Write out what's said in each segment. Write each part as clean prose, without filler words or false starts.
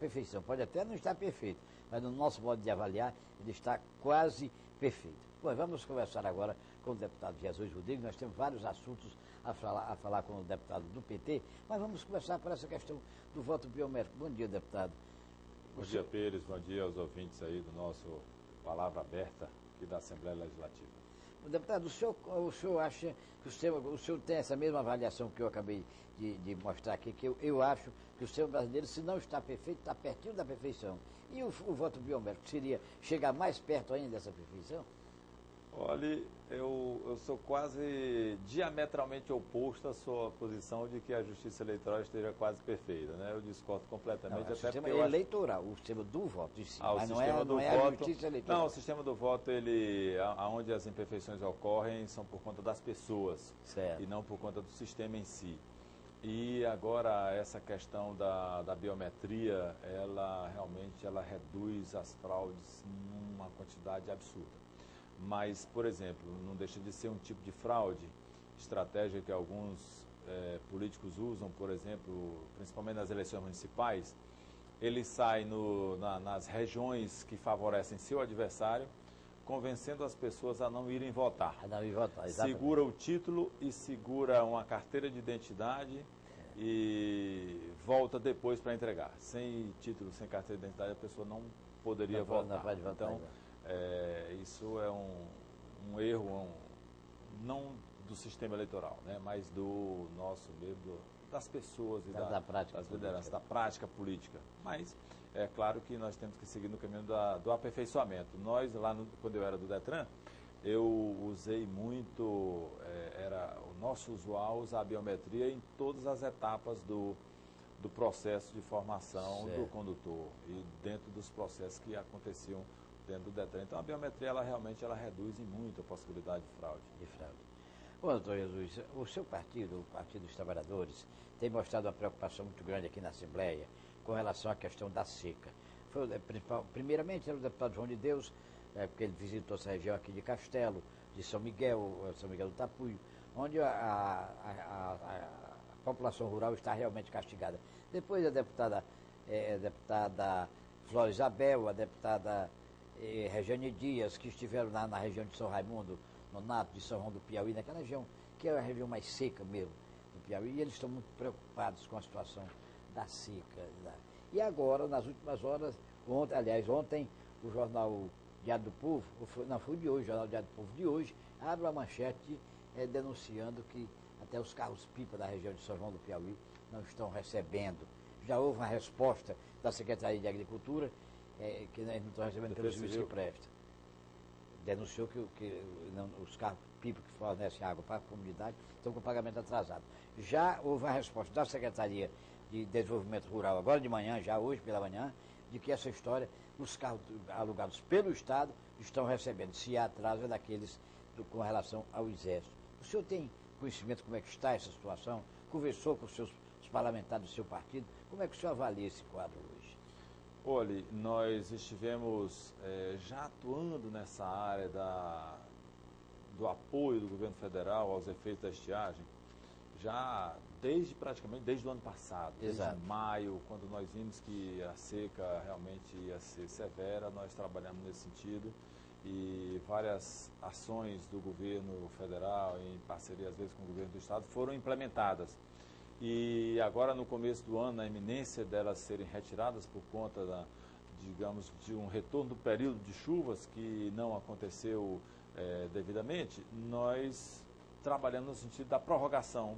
perfeição. Pode até não estar perfeito, mas no nosso modo de avaliar, ele está quase perfeito. Pois vamos conversar agora com o deputado Jesus Rodrigues. Nós temos vários assuntos a falar com o deputado do PT, mas vamos conversar por essa questão do voto biométrico. Bom dia, deputado. Bom dia, Pires. Bom dia aos ouvintes aí do nosso Palavra Aberta aqui da Assembleia Legislativa. Deputado, o senhor acha que o senhor tem essa mesma avaliação que eu acabei de mostrar aqui, que eu acho que o sistema brasileiro, se não está perfeito, está pertinho da perfeição. E o voto biométrico seria chegar mais perto ainda dessa perfeição? Olha, eu sou quase diametralmente oposto à sua posição de que a justiça eleitoral esteja quase perfeita, né? Eu discordo completamente. Não, o sistema eleitoral, o sistema do voto em si, mas não é a justiça eleitoral. Não, o sistema do voto, onde as imperfeições ocorrem são por conta das pessoas, certo, e não por conta do sistema em si. E agora essa questão da biometria, ela realmente reduz as fraudes numa quantidade absurda. Mas, por exemplo, não deixa de ser um tipo de fraude, estratégia que alguns políticos usam, por exemplo, principalmente nas eleições municipais. Ele sai nas regiões que favorecem seu adversário, convencendo as pessoas a não irem votar. A não ir votar, exatamente. Segura o título e segura uma carteira de identidade e volta depois para entregar. Sem título, sem carteira de identidade, a pessoa não poderia votar. Não pode votar. Então, isso é um erro, não do sistema eleitoral, né, mas do nosso mesmo, das pessoas e da prática das lideranças, da prática política. Mas é claro que nós temos que seguir no caminho do aperfeiçoamento. Nós, quando eu era do Detran, eu usei muito, o nosso usual usar a biometria em todas as etapas do processo de formação, certo, do condutor e dentro dos processos que aconteciam dentro do Detran. Então a biometria realmente reduz em muito a possibilidade de fraude. Bom, doutor Jesus, o seu partido, o Partido dos Trabalhadores, tem mostrado uma preocupação muito grande aqui na Assembleia com relação à questão da seca. Primeiramente era o deputado João de Deus, porque ele visitou essa região aqui de Castelo, de São Miguel do Tapuio, onde a população rural está realmente castigada. Depois a deputada Flora Isabel, a deputada Regiane Dias, que estiveram na região de São Raimundo, no Nato de São João do Piauí, naquela região que é a região mais seca mesmo do Piauí, e eles estão muito preocupados com a situação da seca. E agora, nas últimas horas, ontem, o jornal Diário do Povo, foi de hoje, o jornal Diário do Povo de hoje, abre uma manchete denunciando que até os carros-pipa da região de São João do Piauí não estão recebendo. Já houve uma resposta da Secretaria de Agricultura, que não estão recebendo pelo serviço que presta. Denunciou que os carros-pipa que fornecem água para a comunidade estão com pagamento atrasado. Já houve uma resposta da Secretaria de Desenvolvimento Rural, agora de manhã, já hoje pela manhã, de que essa história, os carros alugados pelo Estado estão recebendo. Se há atraso é daqueles com relação ao Exército. O senhor tem conhecimento como é que está essa situação? Conversou com os parlamentares do seu partido? Como é que o senhor avalia esse quadro hoje? Olha, nós estivemos já atuando nessa área do apoio do governo federal aos efeitos da estiagem, já praticamente desde o ano passado, desde maio, quando nós vimos que a seca realmente ia ser severa, nós trabalhamos nesse sentido e várias ações do governo federal, em parceria às vezes com o governo do estado, foram implementadas. E agora no começo do ano, na iminência delas serem retiradas por conta de um retorno do período de chuvas que não aconteceu devidamente, nós trabalhamos no sentido da prorrogação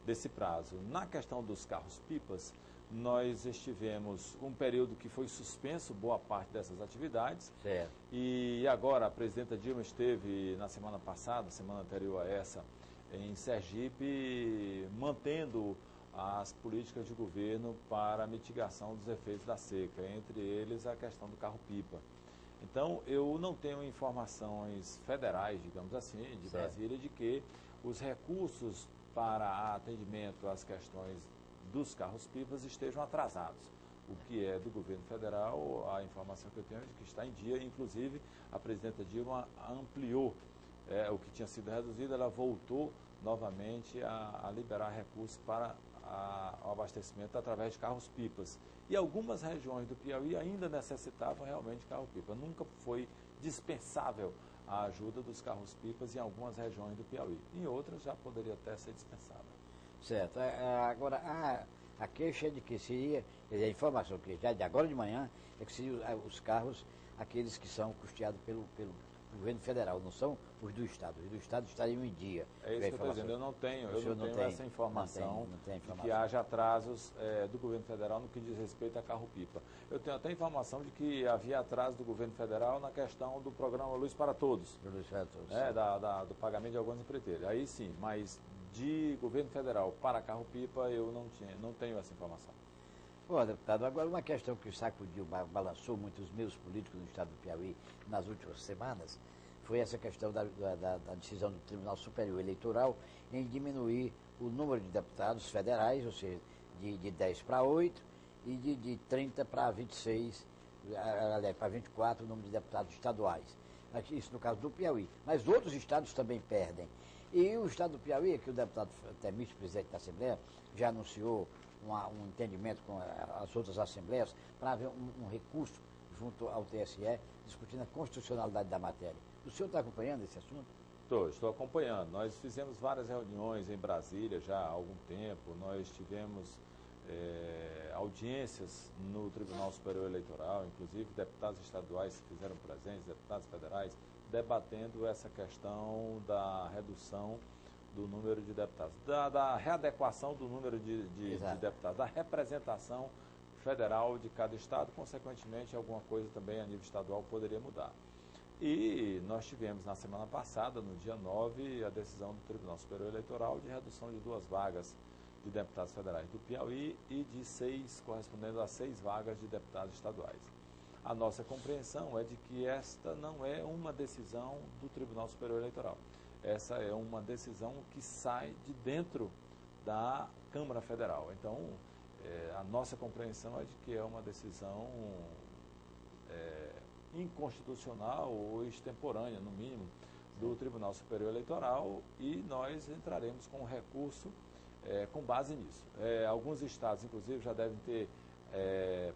desse prazo. Na questão dos carros-pipas, nós estivemos um período que foi suspenso boa parte dessas atividades. Certo. E agora a presidenta Dilma esteve na semana passada, semana anterior a essa, em Sergipe, mantendo as políticas de governo para a mitigação dos efeitos da seca, entre eles a questão do carro-pipa. Então, eu não tenho informações federais, digamos assim, de Brasília, de que os recursos para atendimento às questões dos carros-pipas estejam atrasados. O que é do governo federal, a informação que eu tenho é de que está em dia, inclusive a presidenta Dilma ampliou o que tinha sido reduzido, ela voltou novamente a liberar recursos para ao abastecimento através de carros-pipas. E algumas regiões do Piauí ainda necessitavam realmente de carro-pipa. Nunca foi dispensável a ajuda dos carros-pipas em algumas regiões do Piauí. Em outras já poderia até ser dispensável. Certo. Agora, a queixa de que seria, quer dizer, a informação que já de agora de manhã, é que seriam os carros, aqueles que são custeados pelo governo federal, não são os do Estado. Os do Estado estariam em dia. É isso que eu estou dizendo, eu não tenho essa informação não tem de que haja atrasos do governo federal no que diz respeito a carro-pipa. Eu tenho até informação de que havia atraso do governo federal na questão do programa Luz para Todos. Luz para Todos. Do pagamento de alguns empreiteiros. Aí sim, mas de governo federal para carro-pipa eu não tenho essa informação. Bom, deputado, agora uma questão que sacudiu, balançou muito os meus políticos no estado do Piauí nas últimas semanas, foi essa questão da decisão do Tribunal Superior Eleitoral em diminuir o número de deputados federais, ou seja, de 10 para 8 e de 30 para 26, aliás, para 24 o número de deputados estaduais. Isso no caso do Piauí. Mas outros estados também perdem. E o estado do Piauí, que o deputado Temício, presidente da Assembleia, já anunciou um entendimento com as outras assembleias para haver um recurso junto ao TSE discutindo a constitucionalidade da matéria. O senhor está acompanhando esse assunto? Estou acompanhando. Nós fizemos várias reuniões em Brasília já há algum tempo. Nós tivemos audiências no Tribunal Superior Eleitoral, inclusive deputados estaduais se fizeram presentes, deputados federais, debatendo essa questão da redução do número de deputados, da readequação do número de deputados, da representação federal de cada estado, consequentemente alguma coisa também a nível estadual poderia mudar. E nós tivemos na semana passada, no dia 9, a decisão do Tribunal Superior Eleitoral de redução de 2 vagas de deputados federais do Piauí e de 6, correspondendo a 6 vagas de deputados estaduais. A nossa compreensão é de que esta não é uma decisão do Tribunal Superior Eleitoral. Essa é uma decisão que sai de dentro da Câmara Federal. Então, a nossa compreensão é de que é uma decisão inconstitucional ou extemporânea, no mínimo, do Tribunal Superior Eleitoral e nós entraremos com um recurso com base nisso. Alguns estados, inclusive, já devem ter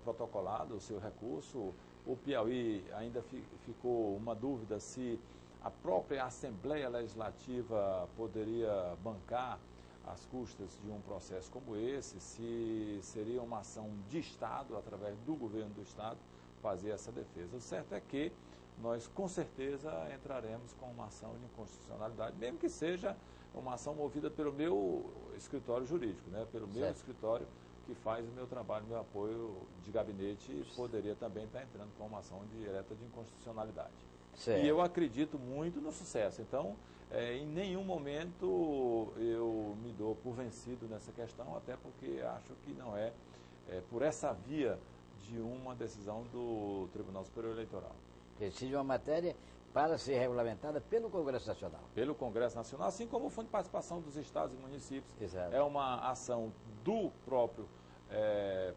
protocolado o seu recurso. O Piauí ainda ficou uma dúvida se a própria Assembleia Legislativa poderia bancar às custas de um processo como esse, se seria uma ação de Estado, através do governo do Estado, fazer essa defesa. O certo é que nós, com certeza, entraremos com uma ação de inconstitucionalidade, mesmo que seja uma ação movida pelo meu escritório jurídico, né? Pelo meu escritório que faz o meu trabalho, meu apoio de gabinete, poderia também estar entrando com uma ação direta de inconstitucionalidade. Certo. E eu acredito muito no sucesso. Então, em nenhum momento eu me dou por vencido nessa questão, até porque acho que não é por essa via de uma decisão do Tribunal Superior Eleitoral. Decide uma matéria para ser regulamentada pelo Congresso Nacional. Pelo Congresso Nacional, assim como o Fundo de Participação dos Estados e Municípios. Exato. É uma ação do próprio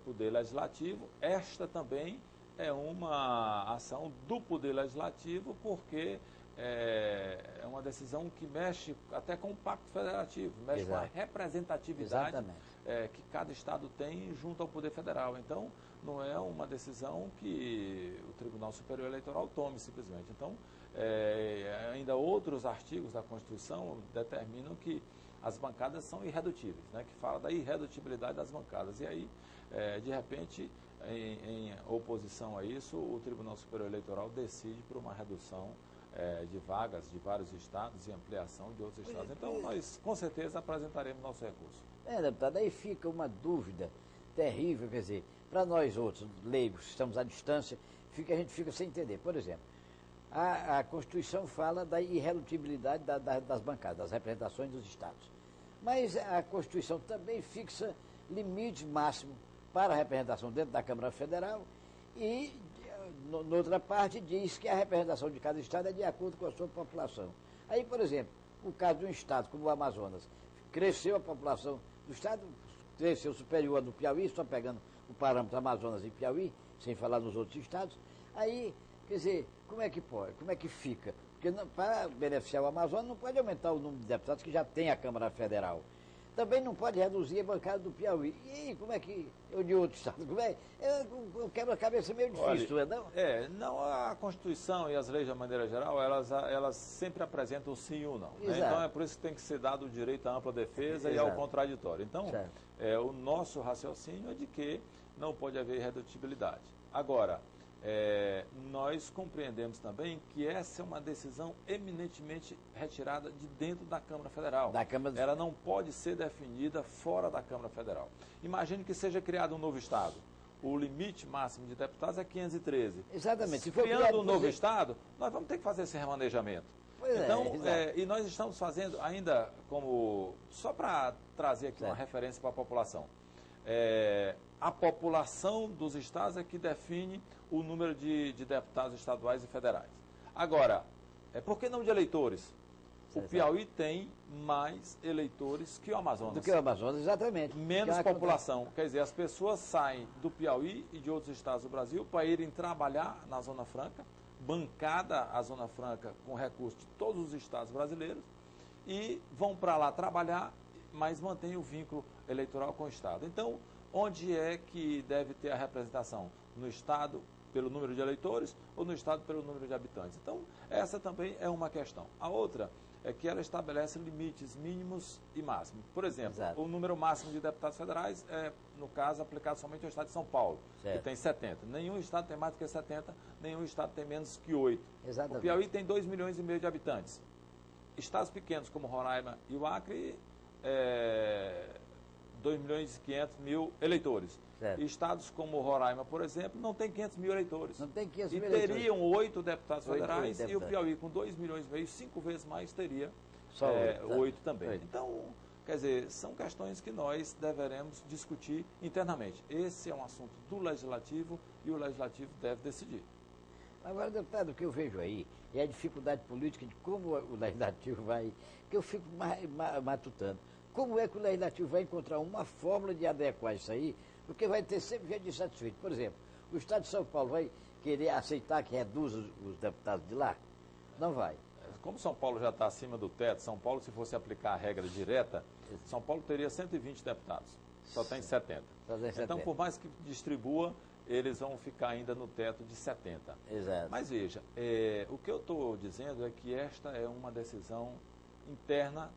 Poder Legislativo. Esta também é uma ação do Poder Legislativo, porque é uma decisão que mexe até com o Pacto Federativo, mexe com a representatividade que cada Estado tem junto ao Poder Federal. Então, não é uma decisão que o Tribunal Superior Eleitoral tome simplesmente. Então, ainda outros artigos da Constituição determinam que as bancadas são irredutíveis, né, que fala da irredutibilidade das bancadas. E aí, de repente, em oposição a isso, o Tribunal Superior Eleitoral decide por uma redução de vagas de vários estados e ampliação de outros estados. Então, nós, com certeza, apresentaremos nosso recurso. Deputado, aí fica uma dúvida terrível, quer dizer, para nós outros leigos, estamos à distância, a gente fica sem entender. Por exemplo, a Constituição fala da irredutibilidade das bancadas, das representações dos estados. Mas a Constituição também fixa limite máximo para a representação dentro da Câmara Federal e, noutra parte, diz que a representação de cada estado é de acordo com a sua população. Aí, por exemplo, o caso de um estado como o Amazonas, cresceu a população do estado, cresceu superior ao do Piauí, só pegando o parâmetro Amazonas e Piauí, sem falar nos outros estados. Aí, quer dizer, como é que pode? Como é que fica? Porque para beneficiar o Amazonas não pode aumentar o número de deputados que já tem a Câmara Federal. também não pode reduzir a bancada do Piauí. E aí, como é que, ou de outro estado, como é? Eu quebro a cabeça meio difícil, Olha, não? não, a Constituição e as leis, de maneira geral, elas sempre apresentam sim ou não. Né? Exato. Então, é por isso que tem que ser dado o direito à ampla defesa e Exato. ao contraditório. Então, Certo. o nosso raciocínio é de que não pode haver irredutibilidade. Agora, nós compreendemos também que essa é uma decisão eminentemente retirada de dentro da Câmara Federal. Da Câmara... Ela não pode ser definida fora da Câmara Federal. Imagine que seja criado um novo Estado. O limite máximo de deputados é 513. Exatamente. Se for criando um novo Estado, nós vamos ter que fazer esse remanejamento. Pois então, e nós estamos fazendo ainda como... Só para trazer aqui uma referência para a população. A população dos estados é que define o número de deputados estaduais e federais. Agora, por que não de eleitores? O Piauí tem mais eleitores que o Amazonas. Do que o Amazonas, exatamente. Menos população. Quer dizer, as pessoas saem do Piauí e de outros estados do Brasil para irem trabalhar na Zona Franca, bancada a Zona Franca com recursos de todos os estados brasileiros, e vão para lá trabalhar, mas mantêm o vínculo eleitoral com o estado. Então, onde é que deve ter a representação? No estado pelo número de eleitores ou no estado pelo número de habitantes? Então, essa também é uma questão. A outra é que ela estabelece limites mínimos e máximos. Por exemplo, o número máximo de deputados federais é, no caso, aplicado somente ao estado de São Paulo, que tem 70. Nenhum estado tem mais do que 70, nenhum estado tem menos que 8. Exatamente. O Piauí tem 2,5 milhões de habitantes. Estados pequenos como Roraima e o Acre, 2.500.000 eleitores. Certo. Estados como Roraima, por exemplo, não tem 500 mil eleitores. Não tem 500 mil eleitores. E teriam 8 deputados federais, e o Piauí, com 2,5 milhões, 5 vezes mais, teria só 8 também. Então, quer dizer, são questões que nós deveremos discutir internamente. Esse é um assunto do Legislativo e o Legislativo deve decidir. Agora, deputado, o que eu vejo aí é a dificuldade política de como o Legislativo vai... que eu fico matutando. Como é que o Legislativo vai encontrar uma fórmula de adequar isso aí? Porque vai ter sempre gente insatisfeito. Por exemplo, o Estado de São Paulo vai querer aceitar que reduza os deputados de lá? Não vai. Como São Paulo já está acima do teto, São Paulo, se fosse aplicar a regra direta, São Paulo teria 120 deputados. Só tem 70. Então, por mais que distribua, eles vão ficar ainda no teto de 70. Exato. Mas veja, o que eu estou dizendo é que esta é uma decisão interna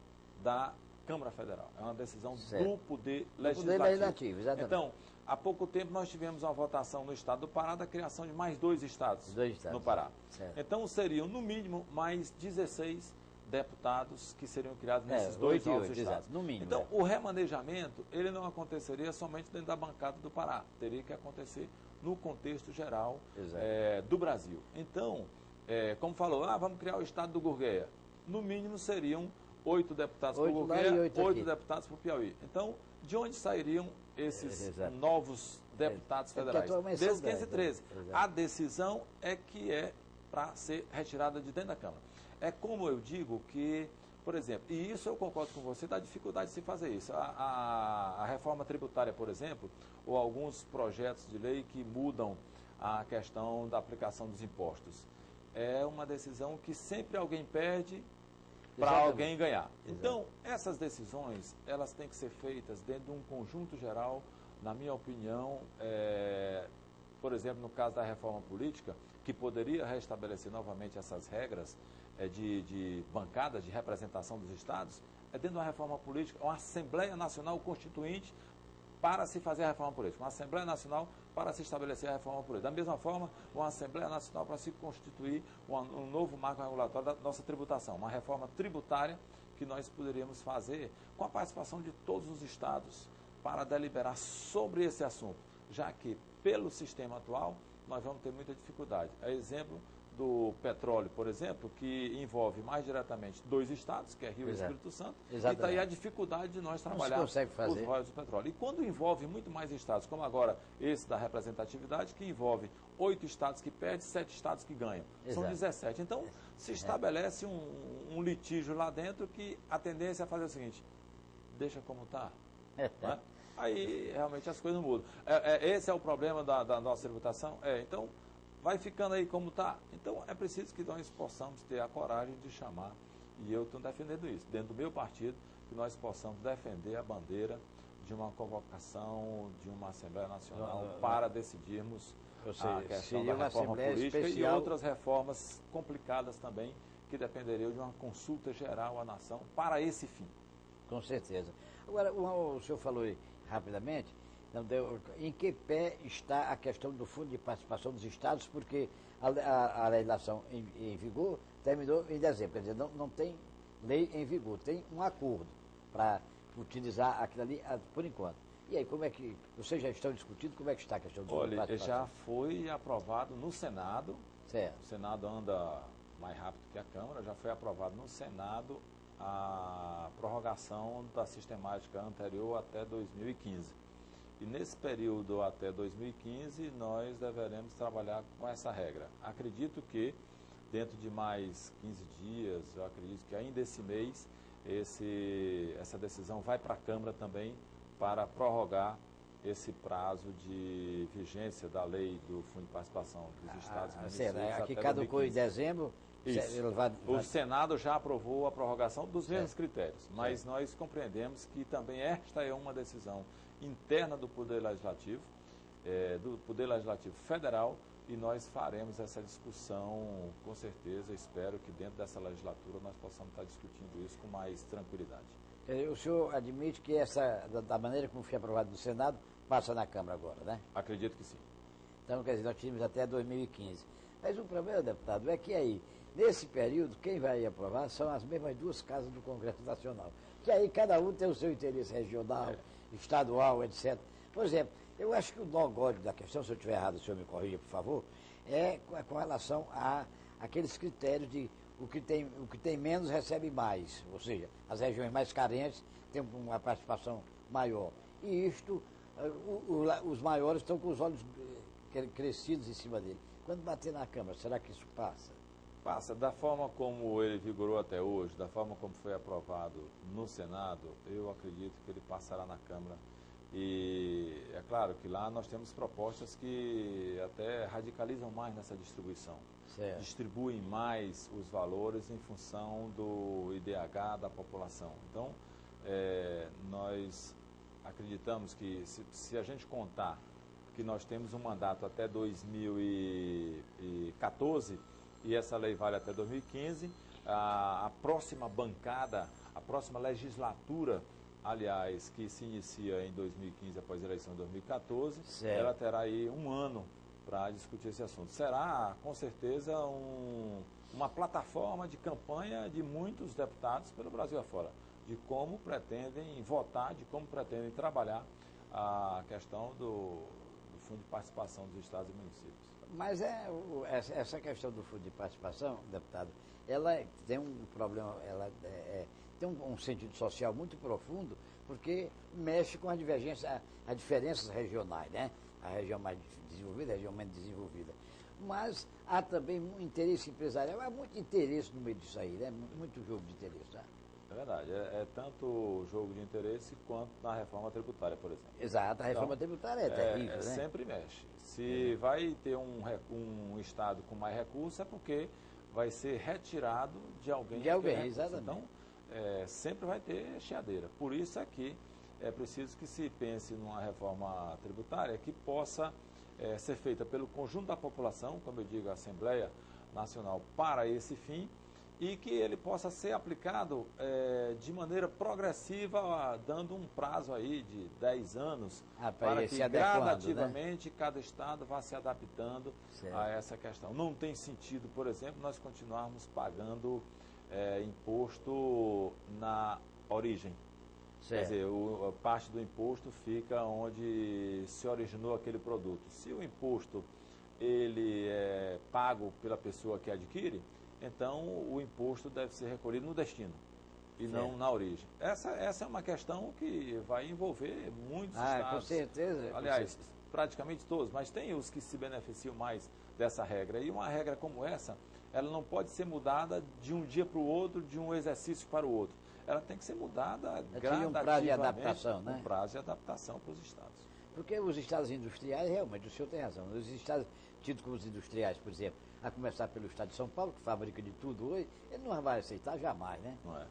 da Câmara Federal. É uma decisão do Poder Legislativo. Exatamente. Então, há pouco tempo nós tivemos uma votação no estado do Pará da criação de mais 2 estados no Pará. Certo. Então, seriam, no mínimo, mais 16 deputados que seriam criados nesses 2 novos estados. Exato, no mínimo. Então, o remanejamento, ele não aconteceria somente dentro da bancada do Pará. Teria que acontecer no contexto geral do Brasil. Então, como falou, vamos criar o estado do Gurgueia. No mínimo, seriam 8 deputados para o Gurgueia, 8 deputados para o Piauí. Então, de onde sairiam esses novos deputados federais? Desde 513. A decisão é que é para ser retirada de dentro da Câmara. É como eu digo que, por exemplo, e isso eu concordo com você, da dificuldade de se fazer isso. A reforma tributária, por exemplo, ou alguns projetos de lei que mudam a questão da aplicação dos impostos. É uma decisão que sempre alguém perde para alguém ganhar. Então, essas decisões, elas têm que ser feitas dentro de um conjunto geral, na minha opinião, por exemplo, no caso da reforma política, que poderia restabelecer novamente essas regras de bancadas de representação dos estados, dentro de uma reforma política, uma Assembleia Nacional Constituinte para se fazer a reforma política, uma Assembleia Nacional para se estabelecer a reforma política. Da mesma forma, uma Assembleia Nacional para se constituir um novo marco regulatório da nossa tributação, uma reforma tributária que nós poderíamos fazer com a participação de todos os estados para deliberar sobre esse assunto, já que, pelo sistema atual, nós vamos ter muita dificuldade. É exemplo do petróleo, por exemplo, que envolve mais diretamente 2 estados, que é Rio e Espírito Santo, e está aí a dificuldade de nós trabalhar os royalties do petróleo. E quando envolve muito mais estados, como agora esse da representatividade, que envolve 8 estados que perdem, 7 estados que ganham. São 17. Então, se estabelece um litígio lá dentro que a tendência é fazer o seguinte, deixa como está. Né? Aí, realmente, as coisas não mudam. Esse é o problema da nossa tributação? Então, vai ficando aí como está. Então, é preciso que nós possamos ter a coragem de chamar, e eu estou defendendo isso, dentro do meu partido, que nós possamos defender a bandeira de uma convocação de uma Assembleia Nacional para decidirmos a questão da reforma política especial e outras reformas complicadas também, que dependeriam de uma consulta geral à nação para esse fim. Com certeza. Agora, o senhor falou aí rapidamente, em que pé está a questão do Fundo de Participação dos Estados, porque a legislação em vigor terminou em dezembro, quer dizer, não tem lei em vigor, tem um acordo para utilizar aquilo ali por enquanto. E aí, como é que vocês já estão discutindo, como é que está a questão do Fundo de Participação? Já foi aprovado no Senado, certo. O Senado anda mais rápido que a Câmara, já foi aprovado no Senado a prorrogação da sistemática anterior até 2015. E nesse período até 2015, nós deveremos trabalhar com essa regra. Acredito que dentro de mais 15 dias, eu acredito que ainda esse mês, essa decisão vai para a Câmara também para prorrogar esse prazo de vigência da lei do Fundo de Participação dos Estados e municípios. Aqui caducou em dezembro. O Senado já aprovou a prorrogação dos mesmos critérios, mas nós compreendemos que também esta é uma decisão interna do Poder Legislativo Federal, e nós faremos essa discussão, com certeza. Espero que dentro dessa legislatura nós possamos estar discutindo isso com mais tranquilidade. O senhor admite que da maneira como foi aprovado no Senado, passa na Câmara agora, né? Acredito que sim. Então, quer dizer, nós tínhamos até 2015. Mas o problema, deputado, é que aí, nesse período, quem vai aprovar são as mesmas duas casas do Congresso Nacional. Que aí cada um tem o seu interesse regional, estadual, etc. Por exemplo, eu acho que o nó gódio da questão, se eu estiver errado, o senhor me corrija, por favor, é com relação a aqueles critérios de o que tem menos recebe mais. Ou seja, as regiões mais carentes têm uma participação maior. E isto, os maiores estão com os olhos crescidos em cima dele. Quando bater na Câmara, será que isso passa? Passa. Da forma como ele vigorou até hoje, da forma como foi aprovado no Senado, eu acredito que ele passará na Câmara. E é claro que lá nós temos propostas que até radicalizam mais nessa distribuição. Certo. Distribuem mais os valores em função do IDH da população. Então, nós acreditamos que se a gente contar que nós temos um mandato até 2014 e essa lei vale até 2015, a próxima bancada, a próxima legislatura, aliás, que se inicia em 2015 após a eleição de 2014, certo, ela terá aí um ano para discutir esse assunto. Será, com certeza, uma plataforma de campanha de muitos deputados pelo Brasil afora, de como pretendem votar, de como pretendem trabalhar a questão do Fundo de Participação dos Estados e Municípios. Mas essa questão do Fundo de Participação, deputado, ela tem um problema, ela tem um sentido social muito profundo, porque mexe com as diferenças regionais, né? A região mais desenvolvida, a região menos desenvolvida. Mas há também um interesse empresarial, há muito interesse no meio disso aí, né? Muito jogo de interesse, né? É verdade, é tanto jogo de interesse quanto na reforma tributária, por exemplo. Exato, a reforma tributária é terrível, né? Sempre mexe. Se vai ter um Estado com mais recursos, é porque vai ser retirado de alguém. De alguém, exatamente. Então, sempre vai ter chiadeira. Por isso é que é preciso que se pense numa reforma tributária que possa ser feita pelo conjunto da população, como eu digo, a Assembleia Nacional, para esse fim, e que ele possa ser aplicado de maneira progressiva, dando um prazo aí de 10 anos, para que gradativamente, né, cada Estado vá se adaptando, certo, a essa questão. Não tem sentido, por exemplo, nós continuarmos pagando imposto na origem. Certo. Quer dizer, parte do imposto fica onde se originou aquele produto. Se o imposto ele é pago pela pessoa que adquire, então o imposto deve ser recolhido no destino e não na origem. Essa é uma questão que vai envolver muitos estados. Com certeza. Aliás, praticamente todos, mas tem os que se beneficiam mais dessa regra. E uma regra como essa, ela não pode ser mudada de um dia para o outro, de um exercício para o outro. Ela tem que ser mudada gradativamente. Um prazo de adaptação, né? Um prazo de adaptação para os estados. Porque os estados industriais, realmente, o senhor tem razão, os estados tidos como os industriais, por exemplo, a começar pelo estado de São Paulo, que fabrica de tudo hoje, ele não vai aceitar jamais, né? Não é.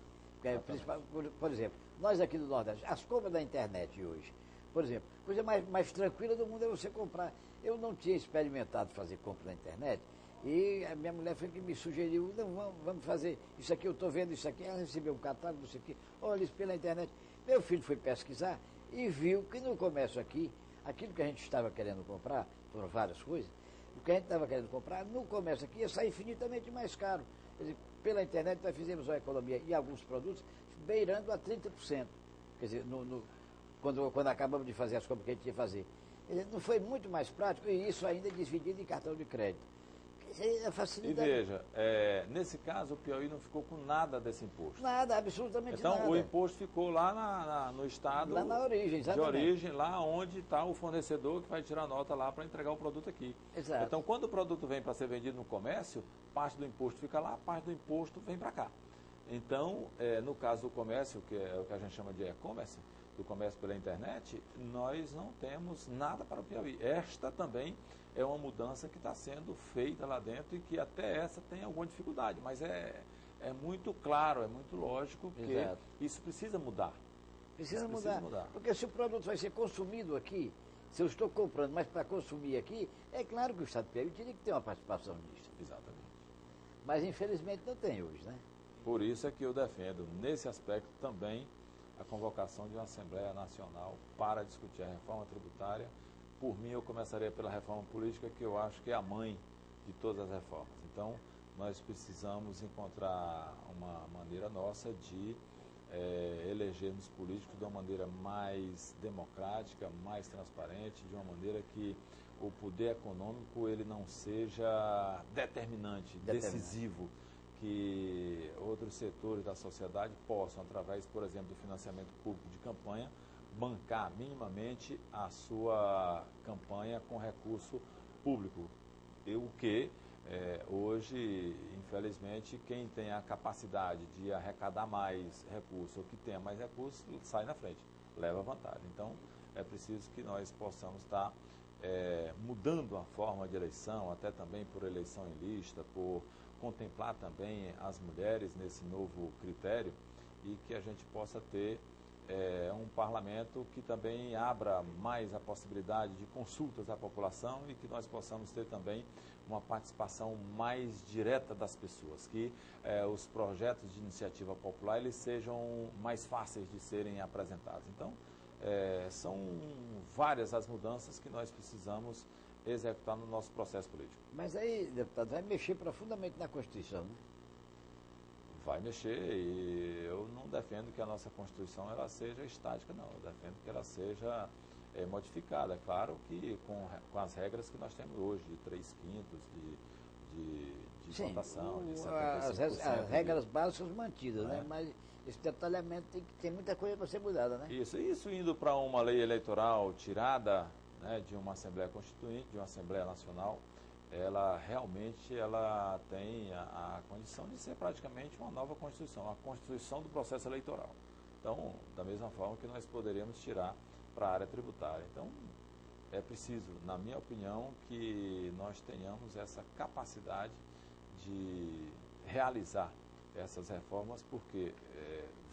Por exemplo, nós aqui do Nordeste, as compras da internet hoje, por exemplo, a coisa mais tranquila do mundo é você comprar. Eu não tinha experimentado fazer compra na internet e a minha mulher foi que me sugeriu, não, vamos fazer isso aqui, eu estou vendo isso aqui, ela recebeu um catálogo, não sei o quê, olha isso pela internet. Meu filho foi pesquisar e viu que no comércio aqui, aquilo que a gente estava querendo comprar, por várias coisas, o que a gente estava querendo comprar, no comércio aqui ia sair infinitamente mais caro. Quer dizer, pela internet nós fizemos uma economia em alguns produtos beirando a 30%. Quer dizer, quando acabamos de fazer as compras que a gente ia fazer. Quer dizer, não foi muito mais prático e isso ainda dividido em cartão de crédito. E veja, nesse caso o Piauí não ficou com nada desse imposto. Nada, absolutamente nada. Então o imposto ficou lá no estado. Lá na origem, exatamente. De origem, lá onde está o fornecedor que vai tirar nota lá para entregar o produto aqui. Exato. Então quando o produto vem para ser vendido no comércio, parte do imposto fica lá, parte do imposto vem para cá. Então, no caso do comércio, que é o que a gente chama de e-commerce, do comércio pela internet, nós não temos nada para o Piauí. Esta também é uma mudança que está sendo feita lá dentro e que até essa tem alguma dificuldade, mas é muito claro, é muito lógico que Exato. isso precisa mudar. Precisa mudar. Porque se o produto vai ser consumido aqui, se eu estou comprando, mas para consumir aqui, é claro que o Estado do Piauí teria que ter uma participação nisso. Exatamente. Mas infelizmente não tem hoje, né? Por isso é que eu defendo, nesse aspecto também, a convocação de uma Assembleia Nacional para discutir a reforma tributária. Por mim, eu começaria pela reforma política, que eu acho que é a mãe de todas as reformas. Então, nós precisamos encontrar uma maneira nossa de elegermos políticos de uma maneira mais democrática, mais transparente, de uma maneira que o poder econômico ele não seja determinante, decisivo, que outros setores da sociedade possam, através, por exemplo, do financiamento público de campanha, bancar minimamente a sua campanha com recurso público. O que hoje, infelizmente, quem tem a capacidade de arrecadar mais recursos, ou que tenha mais recursos, sai na frente, leva vantagem. Então, é preciso que nós possamos estar mudando a forma de eleição, até também por eleição em lista, por contemplar também as mulheres nesse novo critério e que a gente possa ter um parlamento que também abra mais a possibilidade de consultas à população e que nós possamos ter também uma participação mais direta das pessoas, que os projetos de iniciativa popular eles sejam mais fáceis de serem apresentados. Então, são várias as mudanças que nós precisamos executar no nosso processo político. Mas aí, deputado, vai mexer profundamente na Constituição, né? Vai mexer e eu não defendo que a nossa Constituição ela seja estática, não. Eu defendo que ela seja modificada. É claro que com as regras que nós temos hoje, de 3/5 de Sim, votação, de 75%. As regras básicas mantidas, né? Mas esse detalhamento tem muita coisa para ser mudada, né? Isso indo para uma lei eleitoral tirada, né, de uma Assembleia Constituinte, de uma Assembleia Nacional, ela realmente tem a condição de ser praticamente uma nova Constituição, a Constituição do processo eleitoral. Então, da mesma forma que nós poderíamos tirar para a área tributária. Então, é preciso, na minha opinião, que nós tenhamos essa capacidade de realizar essas reformas, porque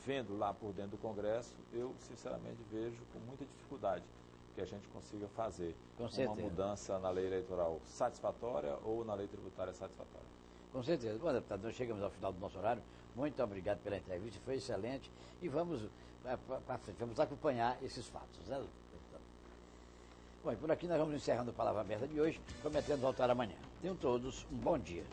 vendo lá por dentro do Congresso, eu sinceramente vejo com muita dificuldade que a gente consiga fazer uma mudança na lei eleitoral satisfatória ou na lei tributária satisfatória. Com certeza. Bom, deputado, nós chegamos ao final do nosso horário. Muito obrigado pela entrevista, foi excelente. E vamos acompanhar esses fatos, né, deputado? Bom, e por aqui nós vamos encerrando a Palavra Aberta de hoje, prometendo voltar amanhã. Tenham todos um bom dia.